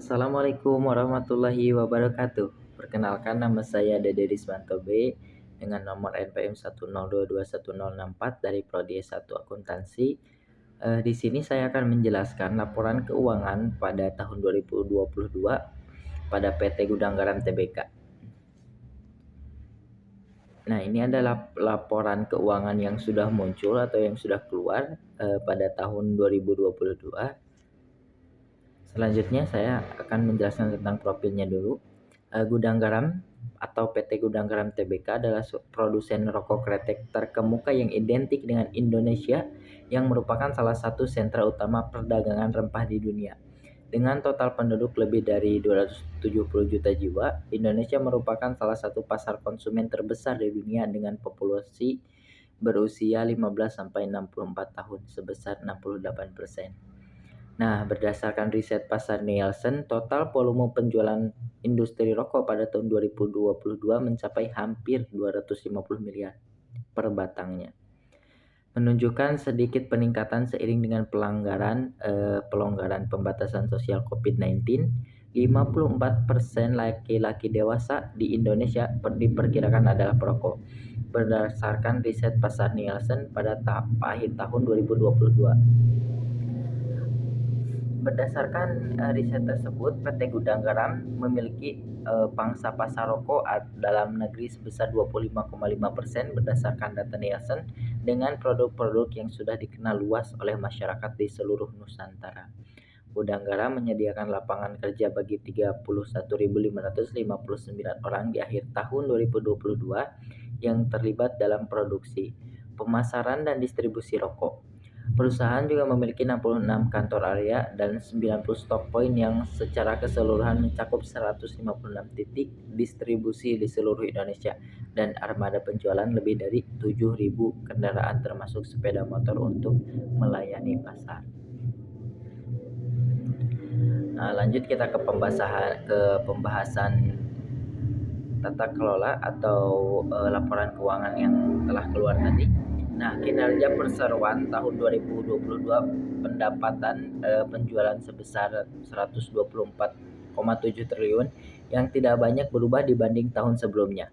Assalamualaikum warahmatullahi wabarakatuh. Perkenalkan nama saya Dede Rismanto B dengan nomor NPM 1022164 dari Prodi S1 Akuntansi. Di sini saya akan menjelaskan laporan keuangan pada tahun 2022 pada PT Gudang Garam Tbk. Nah, ini adalah laporan keuangan yang sudah muncul atau yang sudah keluar pada tahun 2022. Selanjutnya saya akan menjelaskan tentang profilnya dulu. Gudang Garam atau PT Gudang Garam Tbk adalah produsen rokok kretek terkemuka yang identik dengan Indonesia yang merupakan salah satu sentra utama perdagangan rempah di dunia. Dengan total penduduk lebih dari 270 juta jiwa, Indonesia merupakan salah satu pasar konsumen terbesar di dunia dengan populasi berusia 15-64 tahun sebesar 68%. Nah, berdasarkan riset pasar Nielsen, total volume penjualan industri rokok pada tahun 2022 mencapai hampir 250 miliar per batangnya. Menunjukkan sedikit peningkatan seiring dengan pelonggaran pembatasan sosial COVID-19, 54% laki-laki dewasa di Indonesia diperkirakan adalah perokok. Berdasarkan riset pasar Nielsen pada akhir tahun 2022. Berdasarkan riset tersebut, PT Gudang Garam memiliki pangsa pasar rokok dalam negeri sebesar 25,5% berdasarkan data Nielsen dengan produk-produk yang sudah dikenal luas oleh masyarakat di seluruh Nusantara. Gudang Garam menyediakan lapangan kerja bagi 31.559 orang di akhir tahun 2022 yang terlibat dalam produksi, pemasaran, dan distribusi rokok. Perusahaan juga memiliki 66 kantor area dan 90 stok point yang secara keseluruhan mencakup 156 titik distribusi di seluruh Indonesia dan armada penjualan lebih dari 7.000 kendaraan termasuk sepeda motor untuk melayani pasar. Nah, lanjut kita ke pembahasan tata kelola atau laporan keuangan yang telah keluar tadi. Nah, kinerja perseroan tahun 2022 pendapatan penjualan sebesar 124,7 triliun yang tidak banyak berubah dibanding tahun sebelumnya.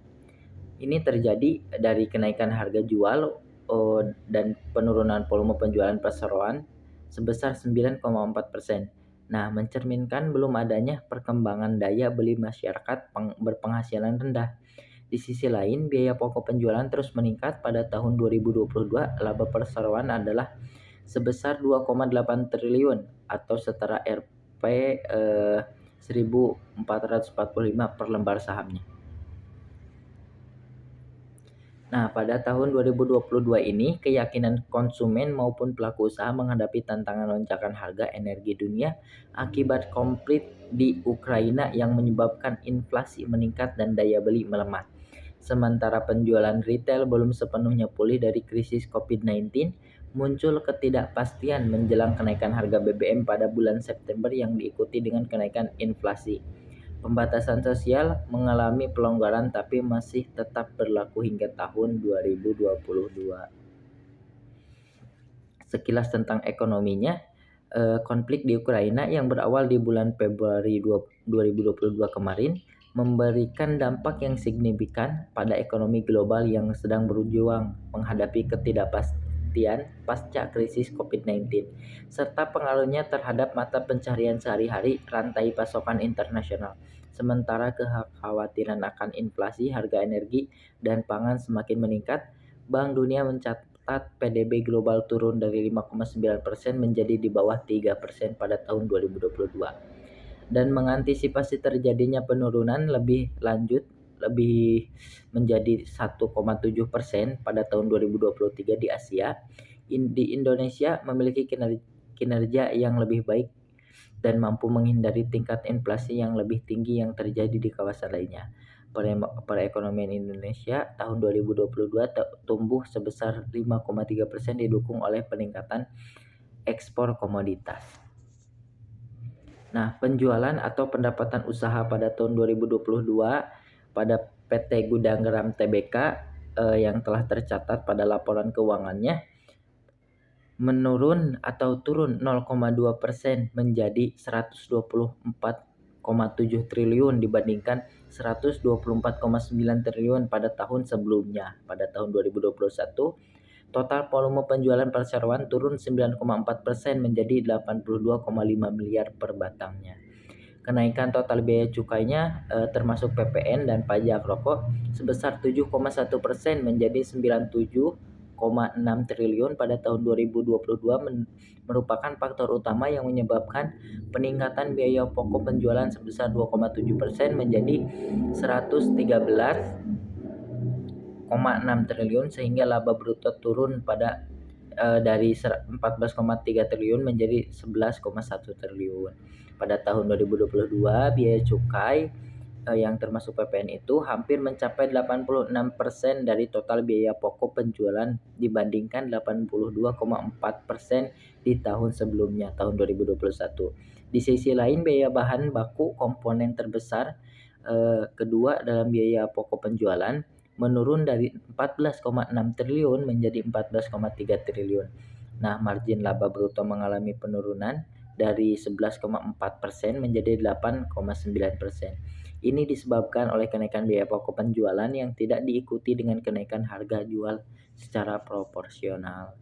Ini terjadi dari kenaikan harga jual dan penurunan volume penjualan perseroan sebesar 9,4%. Nah, mencerminkan belum adanya perkembangan daya beli masyarakat berpenghasilan rendah. Di sisi lain, biaya pokok penjualan terus meningkat. Pada tahun 2022, laba perseroan adalah sebesar 2,8 triliun atau setara Rp 1.445 per lembar sahamnya. Nah, pada tahun 2022 ini, keyakinan konsumen maupun pelaku usaha menghadapi tantangan lonjakan harga energi dunia akibat konflik di Ukraina yang menyebabkan inflasi meningkat dan daya beli melemah. Sementara penjualan retail belum sepenuhnya pulih dari krisis COVID-19, muncul ketidakpastian menjelang kenaikan harga BBM pada bulan September yang diikuti dengan kenaikan inflasi. Pembatasan sosial mengalami pelonggaran tapi masih tetap berlaku hingga tahun 2022. Sekilas tentang ekonominya, konflik di Ukraina yang berawal di bulan Februari 2022 kemarin memberikan dampak yang signifikan pada ekonomi global yang sedang berjuang menghadapi ketidakpastian pasca krisis COVID-19 serta pengaruhnya terhadap mata pencaharian sehari-hari rantai pasokan internasional. Sementara kekhawatiran akan inflasi, harga energi, dan pangan semakin meningkat, Bank Dunia mencatat PDB global turun dari 5,9% menjadi di bawah 3% pada tahun 2022. Dan mengantisipasi terjadinya penurunan lebih lanjut menjadi 1,7% pada tahun 2023 di Asia. Di Indonesia memiliki kinerja yang lebih baik dan mampu menghindari tingkat inflasi yang lebih tinggi yang terjadi di kawasan lainnya. Perekonomian Indonesia tahun 2022 tumbuh sebesar 5,3% didukung oleh peningkatan ekspor komoditas. Nah, penjualan atau pendapatan usaha pada tahun 2022 pada PT Gudang Garam Tbk yang telah tercatat pada laporan keuangannya menurun atau turun 0,2% menjadi 124 triliun dibandingkan 124,9 triliun pada tahun sebelumnya. Pada tahun 2021, total volume penjualan perseroan turun 9,4% menjadi 82,5 miliar per batangnya. Kenaikan total biaya cukainya termasuk PPN dan pajak rokok sebesar 7,1% menjadi 97,6 triliun pada tahun 2022 merupakan faktor utama yang menyebabkan peningkatan biaya pokok penjualan sebesar 2,7% menjadi 113,6 triliun sehingga laba bruto turun dari 14,3 triliun menjadi 11,1 triliun. Pada tahun 2022 biaya cukai yang termasuk PPN itu hampir mencapai 86% dari total biaya pokok penjualan dibandingkan 82,4% di tahun sebelumnya, tahun 2021. Di sisi lain, biaya bahan baku komponen terbesar kedua dalam biaya pokok penjualan menurun dari 14,6 triliun menjadi 14,3 triliun. Nah, margin laba bruto mengalami penurunan dari 11,4% menjadi 8,9%. Ini disebabkan oleh kenaikan biaya pokok penjualan yang tidak diikuti dengan kenaikan harga jual secara proporsional.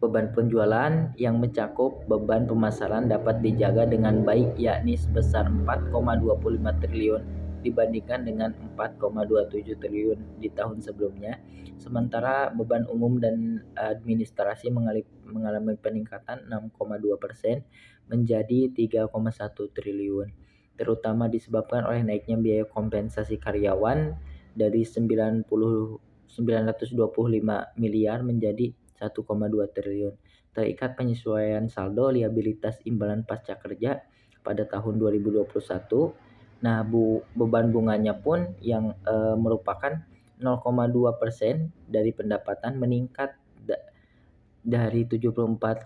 Beban penjualan yang mencakup beban pemasaran dapat dijaga dengan baik, yakni sebesar 4,25 triliun dibandingkan dengan 4,27 triliun di tahun sebelumnya. Sementara beban umum dan administrasi mengalami peningkatan 6,2% menjadi 3,1 triliun. Terutama disebabkan oleh naiknya biaya kompensasi karyawan dari 925 miliar menjadi 1,2 triliun. Terikat penyesuaian saldo liabilitas imbalan pasca kerja pada tahun 2021. Nah, beban bunganya pun yang merupakan 0,2% dari pendapatan meningkat dari 74,9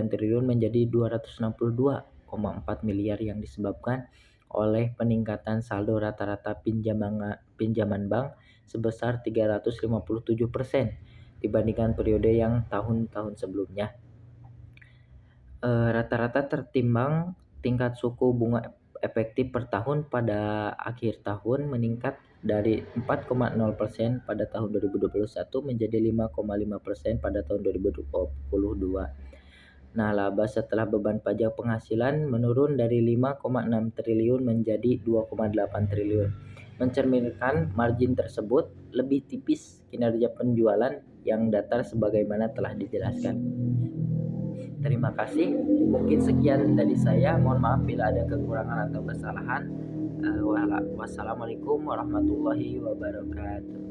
triliun menjadi 262,4 miliar yang disebabkan oleh peningkatan saldo rata-rata pinjaman bank sebesar 357% dibandingkan periode yang tahun-tahun sebelumnya. Rata-rata tertimbang tingkat suku bunga efektif per tahun pada akhir tahun meningkat dari 4,0% pada tahun 2021 menjadi 5,5% pada tahun 2022. Nah, laba setelah beban pajak penghasilan menurun dari 5,6 triliun menjadi 2,8 triliun. Mencerminkan margin tersebut lebih tipis kinerja penjualan yang datar sebagaimana telah dijelaskan. Terima kasih. Mungkin sekian dari saya. Mohon maaf bila ada kekurangan atau kesalahan. Wassalamualaikum warahmatullahi wabarakatuh.